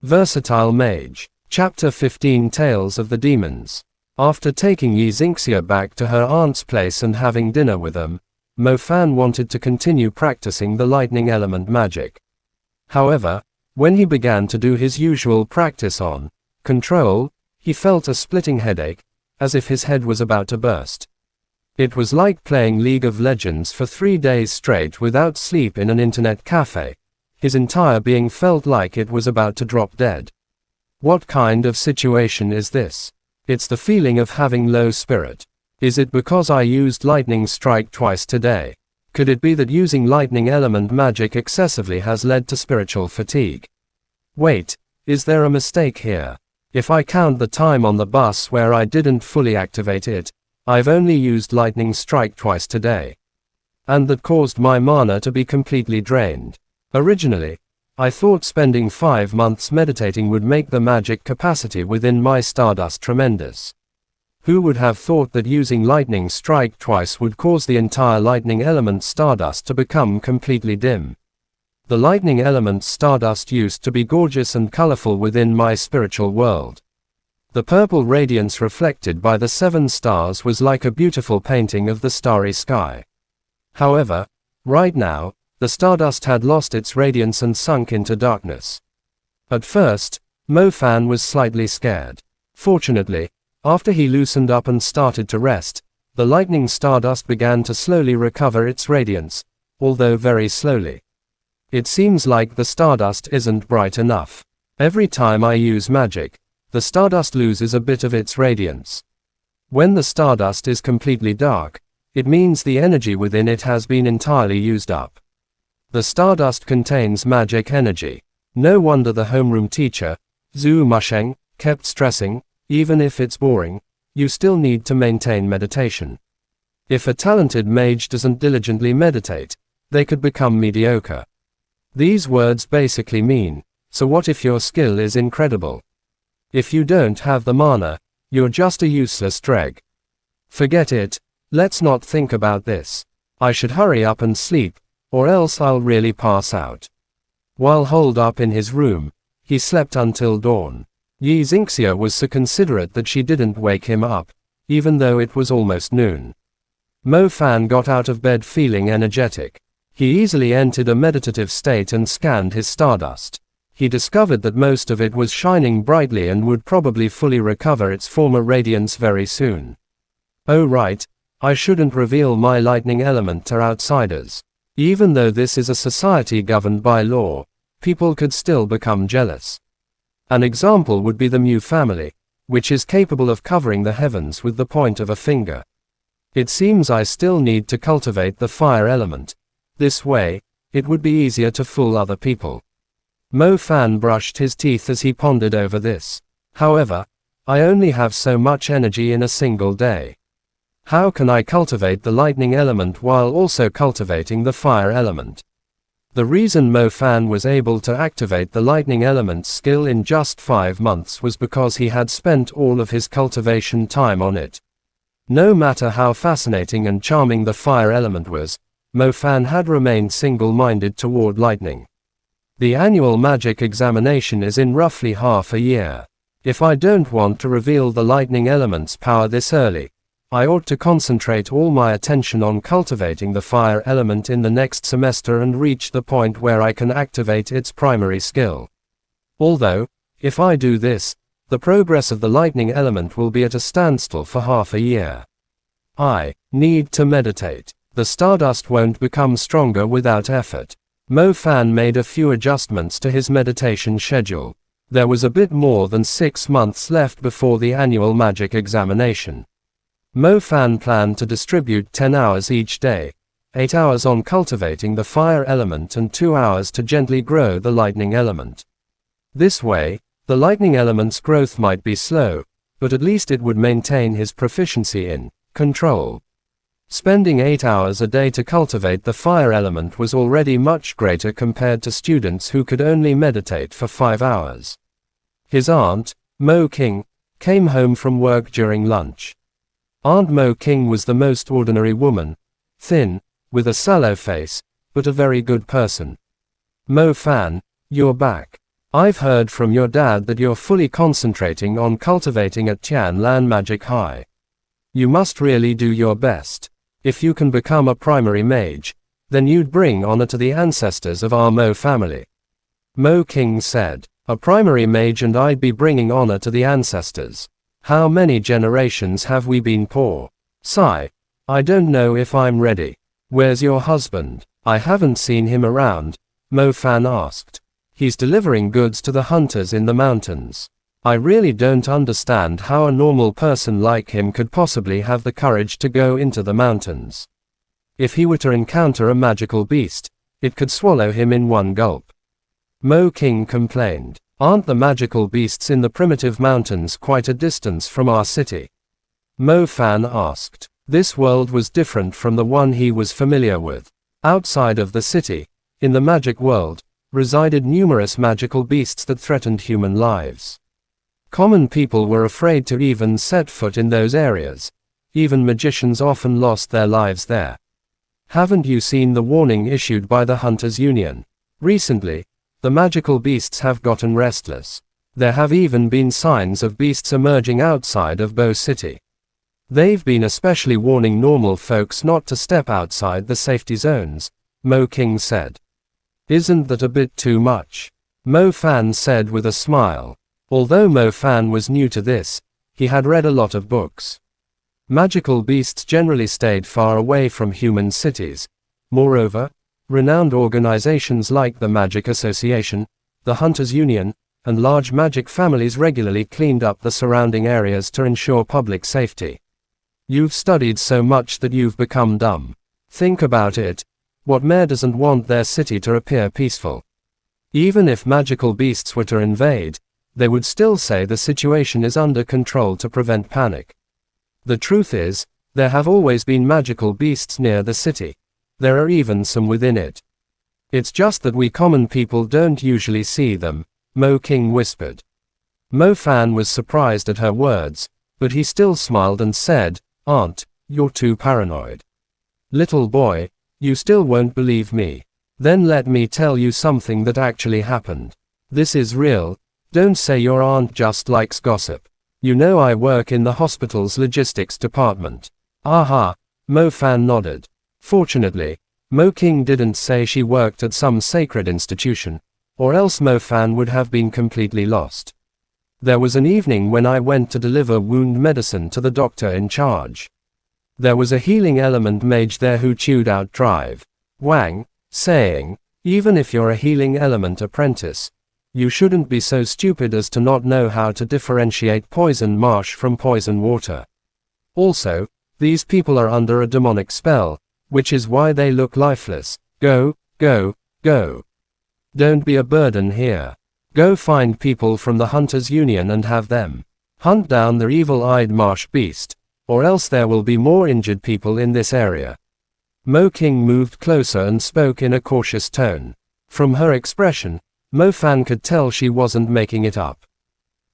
Versatile Mage. Chapter 15 Tales of the Demons. After taking Yi Xingxia back to her aunt's place and having dinner with them, Mo Fan wanted to continue practicing the lightning element magic. However, when he began to do his usual practice on control, he felt a splitting headache, as if his head was about to burst. It was like playing League of Legends for 3 days straight without sleep in an internet cafe. His entire being felt like it was about to drop dead. What kind of situation is this? It's the feeling of having low spirit. Is it because I used lightning strike twice today? Could it be that using lightning element magic excessively has led to spiritual fatigue? Wait, is there a mistake here? If I count the time on the bus where I didn't fully activate it, I've only used lightning strike twice today. And that caused my mana to be completely drained. Originally, I thought spending 5 months meditating would make the magic capacity within my stardust tremendous. Who would have thought that using lightning strike twice would cause the entire lightning element stardust to become completely dim? The lightning element stardust used to be gorgeous and colorful within my spiritual world. The purple radiance reflected by the 7 stars was like a beautiful painting of the starry sky. However, right now, the stardust had lost its radiance and sunk into darkness. At first, Mo Fan was slightly scared. Fortunately, after he loosened up and started to rest, the lightning stardust began to slowly recover its radiance, although very slowly. It seems like the stardust isn't bright enough. Every time I use magic, the stardust loses a bit of its radiance. When the stardust is completely dark, it means the energy within it has been entirely used up. The stardust contains magic energy. No wonder the homeroom teacher, Zhu Musheng, kept stressing, even if it's boring, you still need to maintain meditation. If a talented mage doesn't diligently meditate, they could become mediocre. These words basically mean, so what if your skill is incredible? If you don't have the mana, you're just a useless dreg. Forget it, let's not think about this. I should hurry up and sleep, or else I'll really pass out. While holed up in his room, he slept until dawn. Yi Xingxia was so considerate that she didn't wake him up, even though it was almost noon. Mo Fan got out of bed feeling energetic. He easily entered a meditative state and scanned his stardust. He discovered that most of it was shining brightly and would probably fully recover its former radiance very soon. Oh right, I shouldn't reveal my lightning element to outsiders. Even though this is a society governed by law, people could still become jealous. An example would be the Mu family, which is capable of covering the heavens with the point of a finger. It seems I still need to cultivate the fire element. This way, it would be easier to fool other people. Mo Fan brushed his teeth as he pondered over this. However, I only have so much energy in a single day. How can I cultivate the lightning element while also cultivating the fire element? The reason Mo Fan was able to activate the lightning element skill in just 5 months was because he had spent all of his cultivation time on it. No matter how fascinating and charming the fire element was, Mo Fan had remained single-minded toward lightning. The annual magic examination is in roughly half a year. If I don't want to reveal the lightning element's power this early, I ought to concentrate all my attention on cultivating the fire element in the next semester and reach the point where I can activate its primary skill. Although, if I do this, the progress of the lightning element will be at a standstill for half a year. I need to meditate. The stardust won't become stronger without effort. Mo Fan made a few adjustments to his meditation schedule. There was a bit more than 6 months left before the annual magic examination. Mo Fan planned to distribute 10 hours each day, 8 hours on cultivating the fire element and 2 hours to gently grow the lightning element. This way, the lightning element's growth might be slow, but at least it would maintain his proficiency in control. Spending 8 hours a day to cultivate the fire element was already much greater compared to students who could only meditate for 5 hours. His aunt, Mo King, came home from work during lunch. Aunt Mo King was the most ordinary woman, thin, with a sallow face, but a very good person. Mo Fan, you're back. I've heard from your dad that you're fully concentrating on cultivating at Tianlan Magic High. You must really do your best. If you can become a primary mage, then you'd bring honor to the ancestors of our Mo family. Mo King said, a primary mage and I'd be bringing honor to the ancestors. How many generations have we been poor? Sigh. I don't know if I'm ready. Where's your husband? I haven't seen him around, Mo Fan asked. He's delivering goods to the hunters in the mountains. I really don't understand how a normal person like him could possibly have the courage to go into the mountains. If he were to encounter a magical beast, it could swallow him in one gulp. Mo King complained. Aren't the magical beasts in the primitive mountains quite a distance from our city? Mo Fan asked. This world was different from the one he was familiar with. Outside of the city, in the magic world, resided numerous magical beasts that threatened human lives. Common people were afraid to even set foot in those areas. Even magicians often lost their lives there. Haven't you seen the warning issued by the Hunters Union? Recently, the magical beasts have gotten restless. There have even been signs of beasts emerging outside of Bo City. They've been especially warning normal folks not to step outside the safety zones, Mo King said. Isn't that a bit too much? Mo Fan said with a smile. Although Mo Fan was new to this, he had read a lot of books. Magical beasts generally stayed far away from human cities. Moreover, renowned organizations like the Magic Association, the Hunters Union, and large magic families regularly cleaned up the surrounding areas to ensure public safety. You've studied so much that you've become dumb. Think about it. What mayor doesn't want their city to appear peaceful? Even if magical beasts were to invade, they would still say the situation is under control to prevent panic. The truth is, there have always been magical beasts near the city. There are even some within it. It's just that we common people don't usually see them, Mo King whispered. Mo Fan was surprised at her words, but he still smiled and said, Aunt, you're too paranoid. Little boy, you still won't believe me. Then let me tell you something that actually happened. This is real. Don't say your aunt just likes gossip. You know I work in the hospital's logistics department. Aha, Mo Fan nodded. Fortunately, Mo King didn't say she worked at some sacred institution, or else Mo Fan would have been completely lost. There was an evening when I went to deliver wound medicine to the doctor in charge. There was a healing element mage there who chewed out drive. Wang, saying, even if you're a healing element apprentice, you shouldn't be so stupid as to not know how to differentiate poison marsh from poison water. Also, these people are under a demonic spell, which is why they look lifeless. Go, go, go. Don't be a burden here. Go find people from the Hunters Union and have them hunt down the evil-eyed marsh beast, or else there will be more injured people in this area. Mo King moved closer and spoke in a cautious tone. From her expression, Mo Fan could tell she wasn't making it up.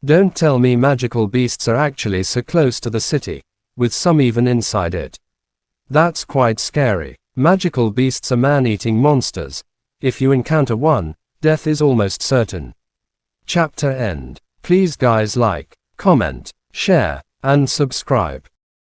Don't tell me magical beasts are actually so close to the city, with some even inside it. That's quite scary. Magical beasts are man-eating monsters. If you encounter one, death is almost certain. Chapter end. Please guys like, comment, share, and subscribe.